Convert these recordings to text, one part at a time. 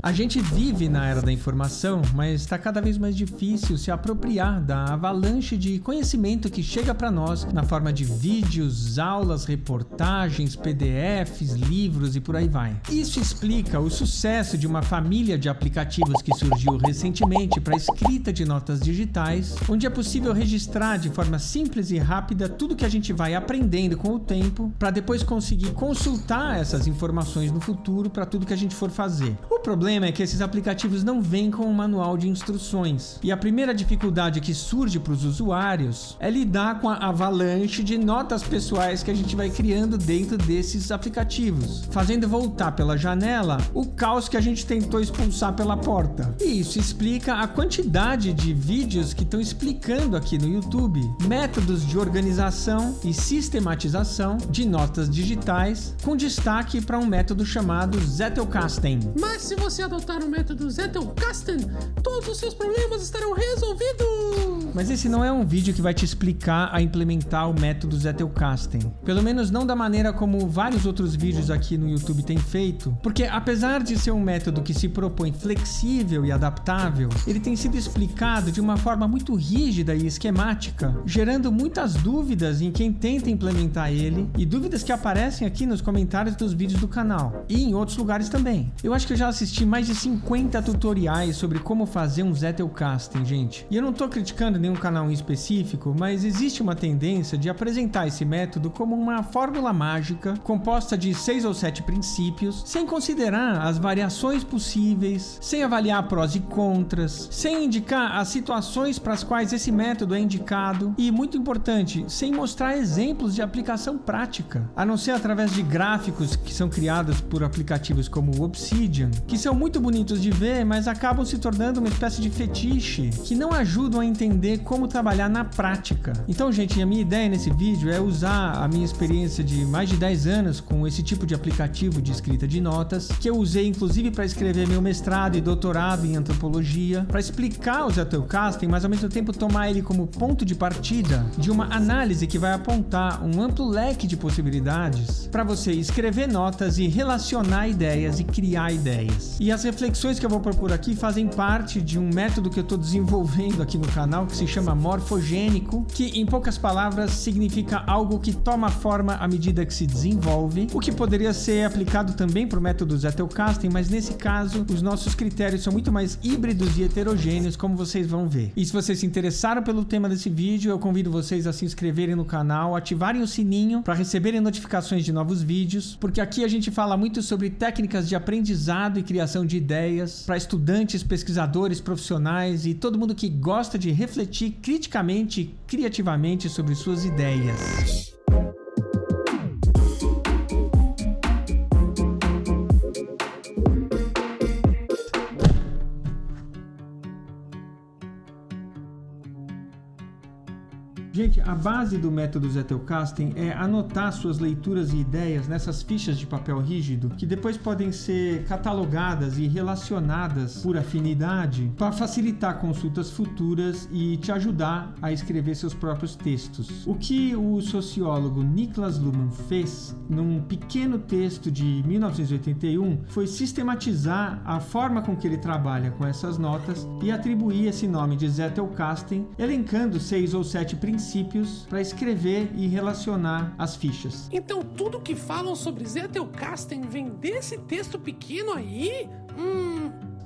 A gente vive na era da informação, mas está cada vez mais difícil se apropriar da avalanche de conhecimento que chega para nós na forma de vídeos, aulas, reportagens, PDFs, livros e por aí vai. Isso explica o sucesso de uma família de aplicativos que surgiu recentemente para escrita de notas digitais, onde é possível registrar de forma simples e rápida tudo que a gente vai aprendendo com o tempo, para depois conseguir consultar essas informações no futuro para tudo que a gente for fazer. O problema é que esses aplicativos não vêm com um manual de instruções. E a primeira dificuldade que surge para os usuários é lidar com a avalanche de notas pessoais que a gente vai criando dentro desses aplicativos, fazendo voltar pela janela o caos que a gente tentou expulsar pela porta. E isso explica a quantidade de vídeos que estão explicando aqui no YouTube métodos de organização e sistematização de notas digitais, com destaque para um método chamado Zettelkasten. Mas se você adotar o método Zettelkasten, todos os seus problemas estarão resolvidos! Mas esse não é um vídeo que vai te explicar a implementar o método Zettelkasten. Pelo menos não da maneira como vários outros vídeos aqui no YouTube têm feito, porque apesar de ser um método que se propõe flexível e adaptável, ele tem sido explicado de uma forma muito rígida e esquemática, gerando muitas dúvidas em quem tenta implementar ele e dúvidas que aparecem aqui nos comentários dos vídeos do canal e em outros lugares também. Eu acho que eu já assisti mais de 50 tutoriais sobre como fazer um Zettelkasten, gente. E eu não tô criticando nenhum canal em específico, mas existe uma tendência de apresentar esse método como uma fórmula mágica composta de 6 ou 7 princípios, sem considerar as variações possíveis, sem avaliar prós e contras, sem indicar as situações para as quais esse método é indicado e, muito importante, sem mostrar exemplos de aplicação prática, a não ser através de gráficos que são criados por aplicativos como o Obsidian, que são muito bonitos de ver, mas acabam se tornando uma espécie de fetiche, que não ajudam a entender como trabalhar na prática. Então, gente, a minha ideia nesse vídeo é usar a minha experiência de mais de 10 anos com esse tipo de aplicativo de escrita de notas, que eu usei inclusive para escrever meu mestrado e doutorado em antropologia, para explicar o Zettelkasten, mas ao mesmo tempo tomar ele como ponto de partida de uma análise que vai apontar um amplo leque de possibilidades para você escrever notas e relacionar ideias e criar ideias. E as reflexões que eu vou propor aqui fazem parte de um método que eu estou desenvolvendo aqui no canal, que se chama morfogênico, que em poucas palavras significa algo que toma forma à medida que se desenvolve, o que poderia ser aplicado também para o método Zettelkasten, mas nesse caso os nossos critérios são muito mais híbridos e heterogêneos, como vocês vão ver. E se vocês se interessaram pelo tema desse vídeo, eu convido vocês a se inscreverem no canal, ativarem o sininho para receberem notificações de novos vídeos, porque aqui a gente fala muito sobre técnicas de aprendizado e criação de ideias para estudantes, pesquisadores, profissionais e todo mundo que gosta de refletir criticamente e criativamente sobre suas ideias. Gente, a base do método Zettelkasten é anotar suas leituras e ideias nessas fichas de papel rígido, que depois podem ser catalogadas e relacionadas por afinidade para facilitar consultas futuras e te ajudar a escrever seus próprios textos. O que o sociólogo Niklas Luhmann fez num pequeno texto de 1981 foi sistematizar a forma com que ele trabalha com essas notas e atribuir esse nome de Zettelkasten, elencando 6 ou 7 princípios para escrever e relacionar as fichas. Então tudo que falam sobre Zettelkasten vem desse texto pequeno aí?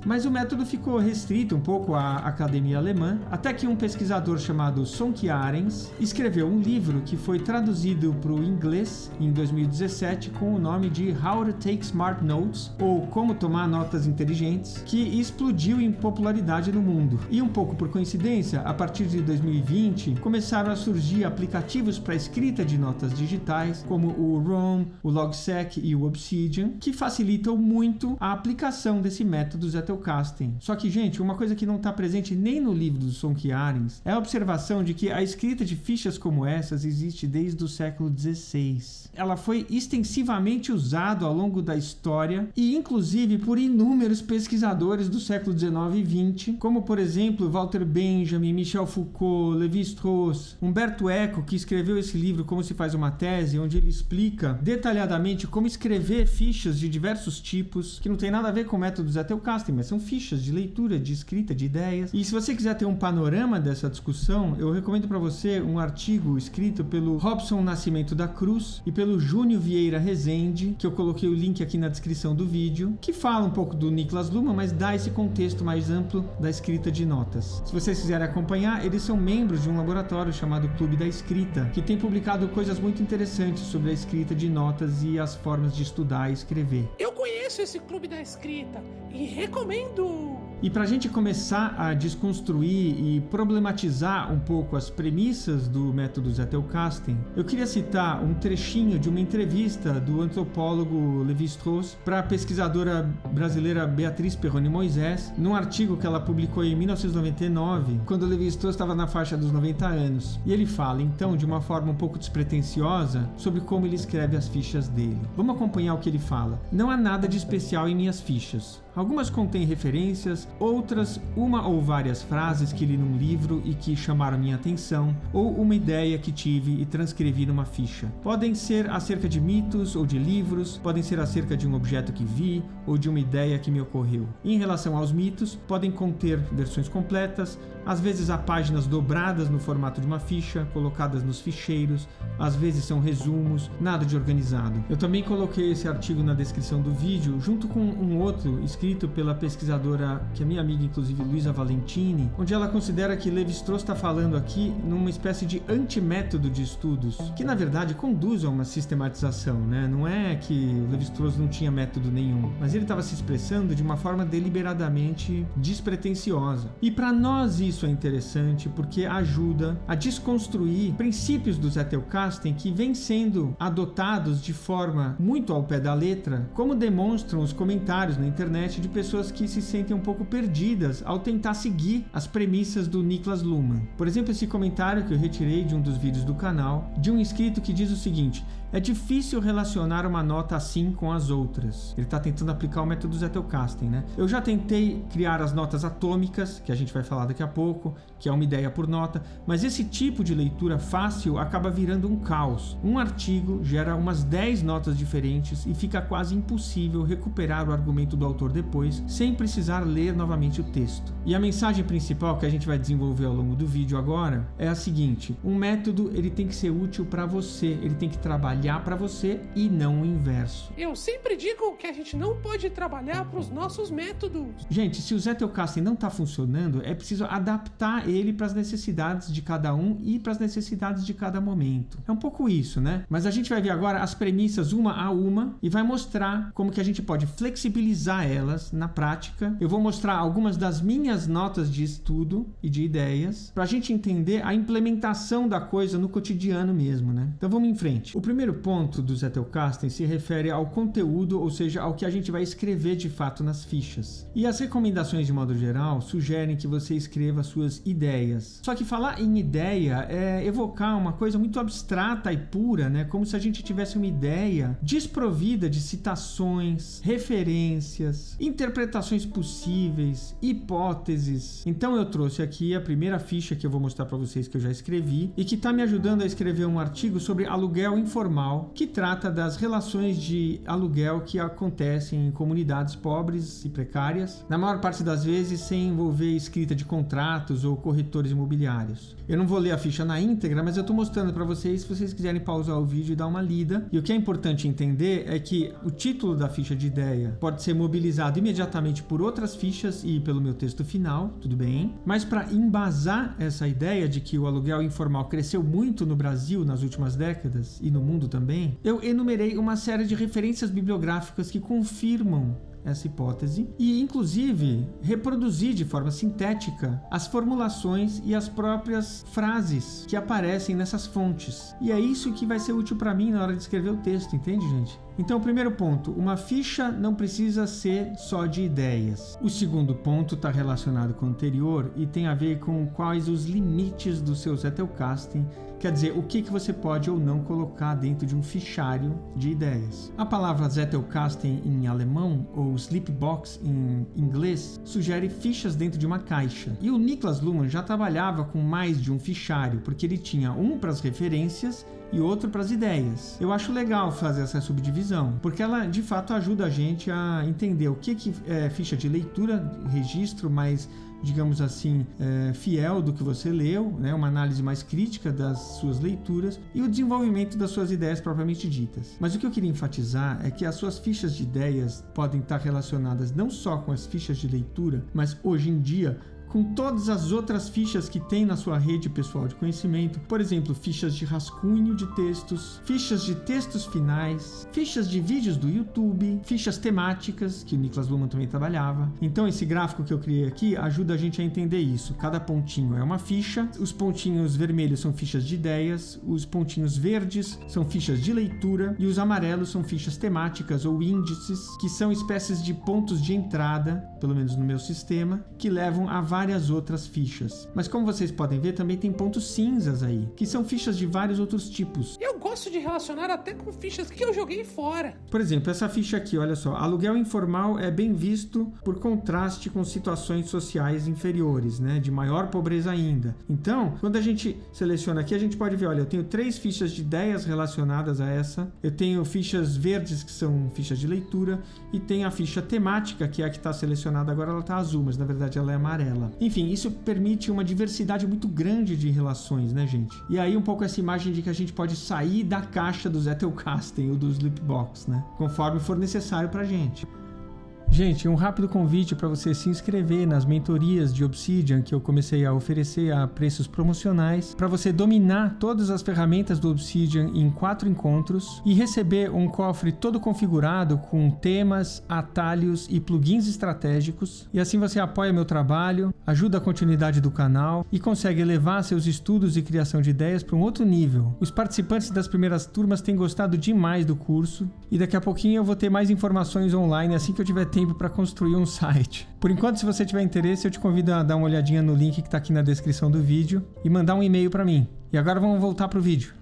Mas o método ficou restrito um pouco à academia alemã, até que um pesquisador chamado Sonke Arens escreveu um livro que foi traduzido para o inglês em 2017 com o nome de How to Take Smart Notes, ou Como Tomar Notas Inteligentes, que explodiu em popularidade no mundo. E um pouco por coincidência, a partir de 2020, começaram a surgir aplicativos para escrita de notas digitais, como o Roam, o Logseq e o Obsidian, que facilitam muito a aplicação desse método Zettelkasten. Zettelkasten. Só que, gente, uma coisa que não está presente nem no livro do Sonky Arens é a observação de que a escrita de fichas como essas existe desde o século XVI. Ela foi extensivamente usada ao longo da história e, inclusive, por inúmeros pesquisadores do século XIX e XX, como, por exemplo, Walter Benjamin, Michel Foucault, Lévi-Strauss, Umberto Eco, que escreveu esse livro Como se faz uma tese, onde ele explica detalhadamente como escrever fichas de diversos tipos, que não tem nada a ver com o método Zettelkasten, mas são fichas de leitura, de escrita, de ideias. E se você quiser ter um panorama dessa discussão, eu recomendo para você um artigo escrito pelo Robson Nascimento da Cruz e pelo Júnior Vieira Rezende, que eu coloquei o link aqui na descrição do vídeo, que fala um pouco do Niklas Luhmann, mas dá esse contexto mais amplo da escrita de notas. Se vocês quiserem acompanhar, eles são membros de um laboratório chamado Clube da Escrita, que tem publicado coisas muito interessantes sobre a escrita de notas e as formas de estudar e escrever. Eu conheço esse Clube da Escrita e recomendo! E para a gente começar a desconstruir e problematizar um pouco as premissas do método Zettelkasten, eu queria citar um trechinho de uma entrevista do antropólogo Lévi-Strauss para a pesquisadora brasileira Beatriz Perrone Moisés, num artigo que ela publicou em 1999, quando Lévi-Strauss estava na faixa dos 90 anos. E ele fala, então, de uma forma um pouco despretensiosa, sobre como ele escreve as fichas dele. Vamos acompanhar o que ele fala. Não há nada de especial em minhas fichas. Algumas contêm referências, outras uma ou várias frases que li num livro e que chamaram minha atenção, ou uma ideia que tive e transcrevi numa ficha. Podem ser acerca de mitos ou de livros, podem ser acerca de um objeto que vi ou de uma ideia que me ocorreu. Em relação aos mitos, podem conter versões completas, às vezes há páginas dobradas no formato de uma ficha, colocadas nos ficheiros, às vezes são resumos, nada de organizado. Eu também coloquei esse artigo na descrição do vídeo, junto com um outro escrito pela pesquisadora, que é minha amiga inclusive, Luisa Valentini, onde ela considera que Lévi-Strauss está falando aqui numa espécie de antimétodo de estudos, que na verdade conduz a uma sistematização, né? Não é que Lévi-Strauss não tinha método nenhum, mas ele estava se expressando de uma forma deliberadamente despretensiosa. E para nós isso é interessante porque ajuda a desconstruir princípios do Zettelkasten que vêm sendo adotados de forma muito ao pé da letra, como demonstram os comentários na internet de pessoas que se sentem um pouco perdidas ao tentar seguir as premissas do Niklas Luhmann. Por exemplo, esse comentário que eu retirei de um dos vídeos do canal, de um inscrito que diz o seguinte: é difícil relacionar uma nota assim com as outras. Ele está tentando aplicar o método Zettelkasten, né? Eu já tentei criar as notas atômicas, que a gente vai falar daqui a pouco, que é uma ideia por nota, mas esse tipo de leitura fácil acaba virando um caos. Um artigo gera umas 10 notas diferentes e fica quase impossível recuperar o argumento do autor depois, sem precisar ler novamente o texto. E a mensagem principal que a gente vai desenvolver ao longo do vídeo agora é a seguinte: um método ele tem que ser útil para você, ele tem que trabalhar para você e não o inverso. Eu sempre digo que a gente não pode trabalhar para os nossos métodos. Gente, se o Zettelkasten não está funcionando, é preciso adaptar ele para as necessidades de cada um e para as necessidades de cada momento. É um pouco isso, né? Mas a gente vai ver agora as premissas uma a uma e vai mostrar como que a gente pode flexibilizar elas na prática. Eu vou mostrar algumas das minhas notas de estudo e de ideias para a gente entender a implementação da coisa no cotidiano mesmo, né? Então vamos em frente. O primeiro ponto do Zettelkasten se refere ao conteúdo, ou seja, ao que a gente vai escrever de fato nas fichas. E as recomendações de modo geral sugerem que você escreva suas ideias. Só que falar em ideia é evocar uma coisa muito abstrata e pura, né? Como se a gente tivesse uma ideia desprovida de citações, referências, interpretações possíveis, hipóteses. Então eu trouxe aqui a primeira ficha que eu vou mostrar para vocês que eu já escrevi e que está me ajudando a escrever um artigo sobre aluguel informal, que trata das relações de aluguel que acontecem em comunidades pobres e precárias, na maior parte das vezes sem envolver escrita de contratos ou corretores imobiliários. Eu não vou ler a ficha na íntegra, mas eu estou mostrando para vocês, se vocês quiserem pausar o vídeo e dar uma lida. E o que é importante entender é que o título da ficha de ideia pode ser mobilizado imediatamente por outras fichas e pelo meu texto final, tudo bem? Mas para embasar essa ideia de que o aluguel informal cresceu muito no Brasil nas últimas décadas e no mundo também, eu enumerei uma série de referências bibliográficas que confirmam essa hipótese e, inclusive, reproduzir de forma sintética as formulações e as próprias frases que aparecem nessas fontes. E é isso que vai ser útil para mim na hora de escrever o texto, entende, gente? Então, o primeiro ponto, uma ficha não precisa ser só de ideias. O segundo ponto está relacionado com o anterior e tem a ver com quais os limites do seu Zettelkasten, quer dizer, o que você pode ou não colocar dentro de um fichário de ideias. A palavra Zettelkasten em alemão, ou Sleepbox em inglês, sugere fichas dentro de uma caixa. E o Niklas Luhmann já trabalhava com mais de um fichário, porque ele tinha um para as referências e outro para as ideias. Eu acho legal fazer essa subdivisão, porque ela de fato ajuda a gente a entender o que é ficha de leitura, registro mais, digamos assim, fiel do que você leu, né? Uma análise mais crítica das suas leituras e o desenvolvimento das suas ideias propriamente ditas. Mas o que eu queria enfatizar é que as suas fichas de ideias podem estar relacionadas não só com as fichas de leitura, mas hoje em dia com todas as outras fichas que tem na sua rede pessoal de conhecimento. Por exemplo, fichas de rascunho de textos, fichas de textos finais, fichas de vídeos do YouTube, fichas temáticas, que o Niklas Luhmann também trabalhava. Então, esse gráfico que eu criei aqui ajuda a gente a entender isso. Cada pontinho é uma ficha, os pontinhos vermelhos são fichas de ideias, os pontinhos verdes são fichas de leitura e os amarelos são fichas temáticas ou índices, que são espécies de pontos de entrada, pelo menos no meu sistema, que levam a várias outras fichas. Mas como vocês podem ver, também tem pontos cinzas aí, que são fichas de vários outros tipos. Eu gosto de relacionar até com fichas que eu joguei fora. Por exemplo, essa ficha aqui, olha só. Aluguel informal é bem visto por contraste com situações sociais inferiores, né? De maior pobreza ainda. Então, quando a gente seleciona aqui, a gente pode ver, olha, eu tenho 3 fichas de ideias relacionadas a essa. Eu tenho fichas verdes, que são fichas de leitura, e tem a ficha temática, que é a que está selecionada agora, ela está azul, mas na verdade ela é amarela. Enfim, isso permite uma diversidade muito grande de relações, né, gente? E aí um pouco essa imagem de que a gente pode sair da caixa do Zettelkasten ou do Sleepbox, né? Conforme for necessário pra gente. Gente, um rápido convite para você se inscrever nas mentorias de Obsidian que eu comecei a oferecer a preços promocionais, para você dominar todas as ferramentas do Obsidian em 4 encontros e receber um cofre todo configurado com temas, atalhos e plugins estratégicos. E assim você apoia meu trabalho, ajuda a continuidade do canal e consegue elevar seus estudos e criação de ideias para um outro nível. Os participantes das primeiras turmas têm gostado demais do curso e daqui a pouquinho eu vou ter mais informações online assim que eu tiver tempo para construir um site. Por enquanto, se você tiver interesse, eu te convido a dar uma olhadinha no link que está aqui na descrição do vídeo e mandar um e-mail para mim. E agora vamos voltar para o vídeo.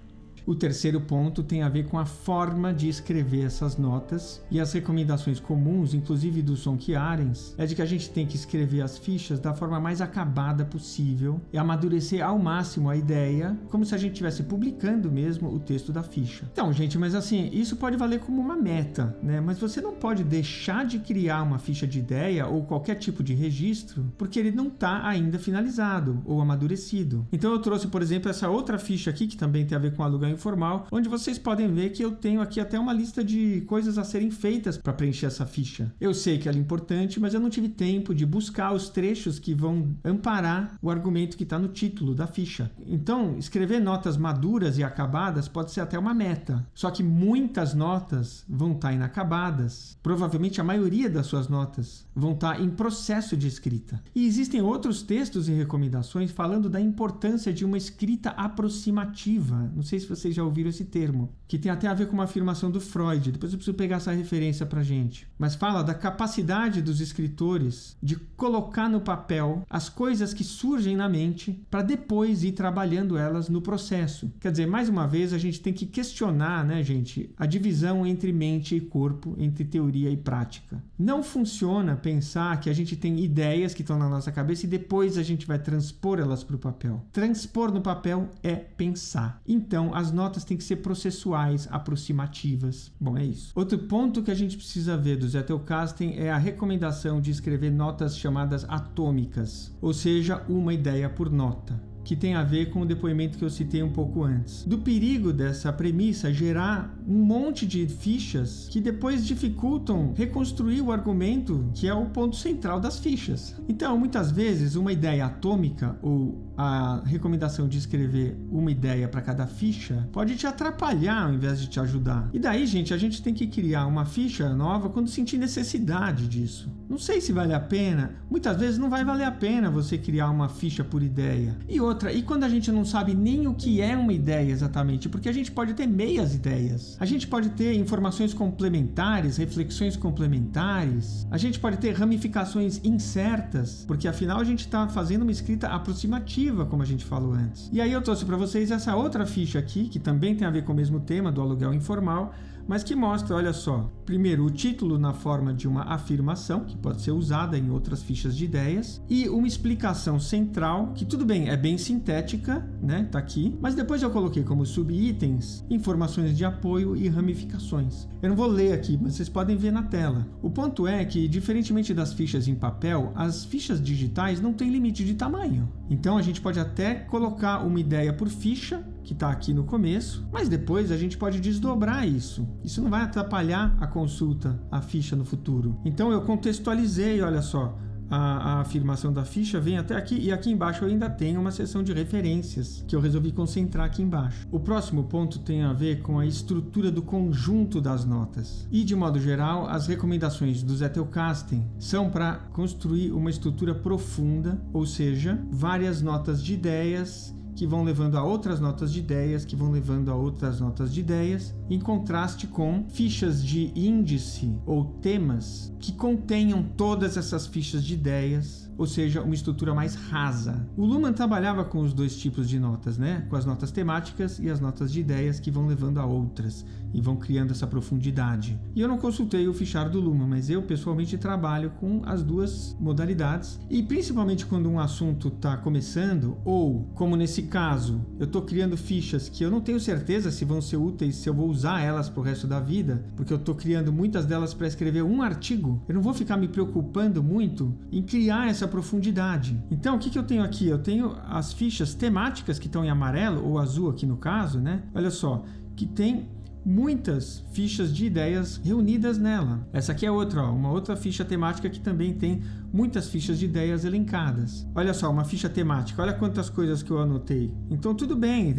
O terceiro ponto tem a ver com a forma de escrever essas notas, e as recomendações comuns, inclusive do Sonke Arens, é de que a gente tem que escrever as fichas da forma mais acabada possível e amadurecer ao máximo a ideia, como se a gente estivesse publicando mesmo o texto da ficha. Então, gente, mas assim, isso pode valer como uma meta, né? Mas você não pode deixar de criar uma ficha de ideia ou qualquer tipo de registro porque ele não está ainda finalizado ou amadurecido. Então eu trouxe, por exemplo, essa outra ficha aqui, que também tem a ver com aluguel informal, onde vocês podem ver que eu tenho aqui até uma lista de coisas a serem feitas para preencher essa ficha. Eu sei que ela é importante, mas eu não tive tempo de buscar os trechos que vão amparar o argumento que está no título da ficha. Então, escrever notas maduras e acabadas pode ser até uma meta, só que muitas notas vão estar inacabadas. Provavelmente a maioria das suas notas vão estar em processo de escrita. E existem outros textos e recomendações falando da importância de uma escrita aproximativa. Não sei se vocês já ouviram esse termo, que tem até a ver com uma afirmação do Freud. Depois eu preciso pegar essa referência pra gente. Mas fala da capacidade dos escritores de colocar no papel as coisas que surgem na mente para depois ir trabalhando elas no processo. Quer dizer, mais uma vez, a gente tem que questionar, né, gente, a divisão entre mente e corpo, entre teoria e prática. Não funciona pensar que a gente tem ideias que estão na nossa cabeça e depois a gente vai transpor elas para o papel. Transpor no papel é pensar. Então, as notas têm que ser processuais, aproximativas. Bom, é isso. Outro ponto que a gente precisa ver do Zettelkasten é a recomendação de escrever notas chamadas atômicas, ou seja, uma ideia por nota, que tem a ver com o depoimento que eu citei um pouco antes. Do perigo dessa premissa gerar um monte de fichas que depois dificultam reconstruir o argumento, que é o ponto central das fichas. Então, muitas vezes, uma ideia atômica ou a recomendação de escrever uma ideia para cada ficha pode te atrapalhar ao invés de te ajudar. E daí, gente, a gente tem que criar uma ficha nova quando sentir necessidade disso. Não sei se vale a pena. Muitas vezes não vai valer a pena você criar uma ficha por ideia. E outra, outra, e quando a gente não sabe nem o que é uma ideia exatamente? Porque a gente pode ter meias ideias, a gente pode ter informações complementares, reflexões complementares, a gente pode ter ramificações incertas, porque afinal a gente está fazendo uma escrita aproximativa, como a gente falou antes. E aí eu trouxe para vocês essa outra ficha aqui, que também tem a ver com o mesmo tema do aluguel informal, mas que mostra, olha só, primeiro o título na forma de uma afirmação, que pode ser usada em outras fichas de ideias, e uma explicação central, que tudo bem, é bem sintética, né, tá aqui, mas depois eu coloquei como subitens informações de apoio e ramificações. Eu não vou ler aqui, mas vocês podem ver na tela. O ponto é que, diferentemente das fichas em papel, as fichas digitais não têm limite de tamanho. Então a gente pode até colocar uma ideia por ficha, que está aqui no começo, mas depois a gente pode desdobrar isso. Isso não vai atrapalhar a consulta, a ficha no futuro. Então eu contextualizei, olha só, a afirmação da ficha vem até aqui, e aqui embaixo eu ainda tenho uma seção de referências que eu resolvi concentrar aqui embaixo. O próximo ponto tem a ver com a estrutura do conjunto das notas. E, de modo geral, as recomendações do Zettelkasten são para construir uma estrutura profunda, ou seja, várias notas de ideias que vão levando a outras notas de ideias, que vão levando a outras notas de ideias, em contraste com fichas de índice ou temas que contenham todas essas fichas de ideias, ou seja, uma estrutura mais rasa. O Luhmann trabalhava com os dois tipos de notas, né? Com as notas temáticas e as notas de ideias que vão levando a outras e vão criando essa profundidade. E eu não consultei o fichário do Luhmann, mas eu pessoalmente trabalho com as duas modalidades, e principalmente quando um assunto está começando, ou como nesse caso, eu estou criando fichas que eu não tenho certeza se vão ser úteis, se eu vou usar elas para o resto da vida, porque eu estou criando muitas delas para escrever um artigo, eu não vou ficar me preocupando muito em criar essa profundidade. Então, o que eu tenho aqui? Eu tenho as fichas temáticas que estão em amarelo, ou azul aqui no caso, né? Olha só, que tem muitas fichas de ideias reunidas nela. Essa aqui é outra, uma outra ficha temática que também tem muitas fichas de ideias elencadas. Olha só, uma ficha temática, olha quantas coisas que eu anotei. Então tudo bem,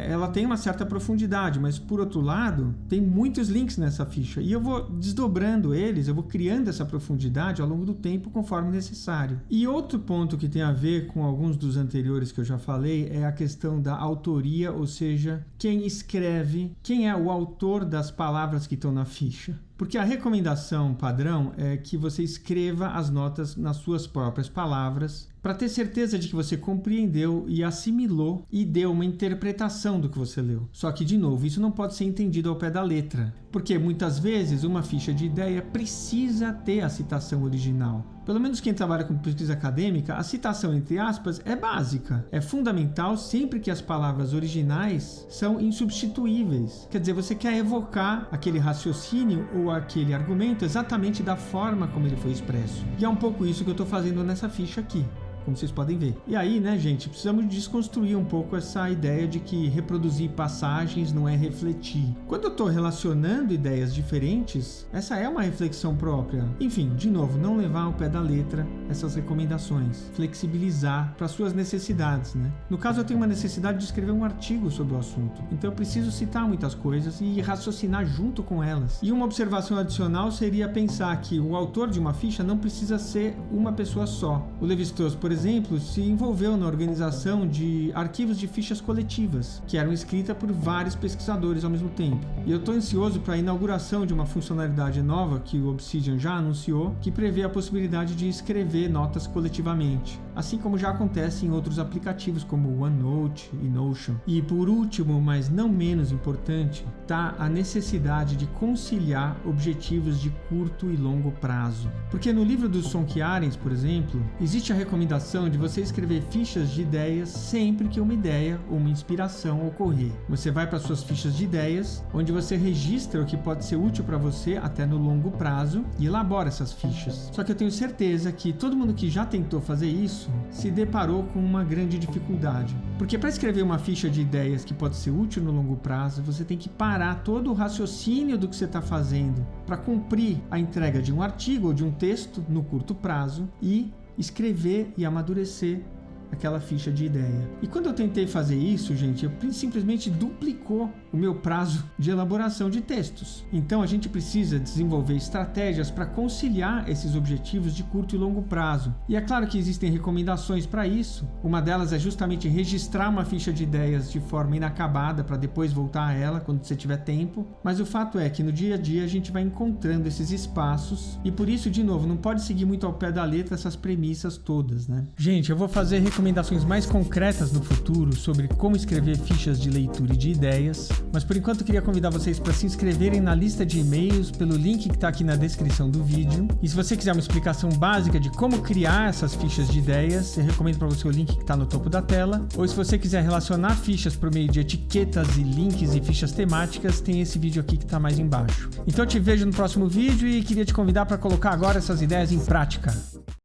ela tem uma certa profundidade, mas por outro lado, tem muitos links nessa ficha, e eu vou desdobrando eles, eu vou criando essa profundidade ao longo do tempo conforme necessário. E outro ponto que tem a ver com alguns dos anteriores que eu já falei é a questão da autoria, ou seja, quem escreve, quem é o autor das palavras que estão na ficha. Porque a recomendação padrão é que você escreva as notas nas suas próprias palavras, para ter certeza de que você compreendeu e assimilou e deu uma interpretação do que você leu. Só que, de novo, isso não pode ser entendido ao pé da letra, porque muitas vezes uma ficha de ideia precisa ter a citação original. Pelo menos quem trabalha com pesquisa acadêmica, a citação entre aspas é básica. É fundamental sempre que as palavras originais são insubstituíveis. Quer dizer, você quer evocar aquele raciocínio ou aquele argumento exatamente da forma como ele foi expresso. E é um pouco isso que eu estou fazendo nessa ficha aqui, como vocês podem ver. E aí, né, gente, precisamos desconstruir um pouco essa ideia de que reproduzir passagens não é refletir. Quando eu estou relacionando ideias diferentes, essa é uma reflexão própria. Enfim, de novo, não levar ao pé da letra essas recomendações. Flexibilizar para suas necessidades, né? No caso, eu tenho uma necessidade de escrever um artigo sobre o assunto. Então, eu preciso citar muitas coisas e raciocinar junto com elas. E uma observação adicional seria pensar que o autor de uma ficha não precisa ser uma pessoa só. O Lévi-Strauss, por exemplo, se envolveu na organização de arquivos de fichas coletivas, que eram escritas por vários pesquisadores ao mesmo tempo. E eu estou ansioso para a inauguração de uma funcionalidade nova que o Obsidian já anunciou, que prevê a possibilidade de escrever notas coletivamente, assim como já acontece em outros aplicativos como o OneNote e Notion. E por último, mas não menos importante, está a necessidade de conciliar objetivos de curto e longo prazo. Porque no livro do Sonke Arens, por exemplo, existe a recomendação de você escrever fichas de ideias sempre que uma ideia ou uma inspiração ocorrer. Você vai para suas fichas de ideias, onde você registra o que pode ser útil para você até no longo prazo e elabora essas fichas. Só que eu tenho certeza que todo mundo que já tentou fazer isso se deparou com uma grande dificuldade. Porque para escrever uma ficha de ideias que pode ser útil no longo prazo, você tem que parar todo o raciocínio do que você está fazendo para cumprir a entrega de um artigo ou de um texto no curto prazo e escrever e amadurecer aquela ficha de ideia. E quando eu tentei fazer isso, gente, eu simplesmente duplicou o meu prazo de elaboração de textos. Então a gente precisa desenvolver estratégias para conciliar esses objetivos de curto e longo prazo. E é claro que existem recomendações para isso. Uma delas é justamente registrar uma ficha de ideias de forma inacabada para depois voltar a ela quando você tiver tempo. Mas o fato é que no dia a dia a gente vai encontrando esses espaços e por isso, de novo, não pode seguir muito ao pé da letra essas premissas todas, né? Gente, eu vou fazer recomendações mais concretas no futuro sobre como escrever fichas de leitura e de ideias, mas por enquanto eu queria convidar vocês para se inscreverem na lista de e-mails pelo link que está aqui na descrição do vídeo. E se você quiser uma explicação básica de como criar essas fichas de ideias, eu recomendo para você o link que está no topo da tela. Ou se você quiser relacionar fichas por meio de etiquetas e links e fichas temáticas, tem esse vídeo aqui que está mais embaixo. Então eu te vejo no próximo vídeo e queria te convidar para colocar agora essas ideias em prática.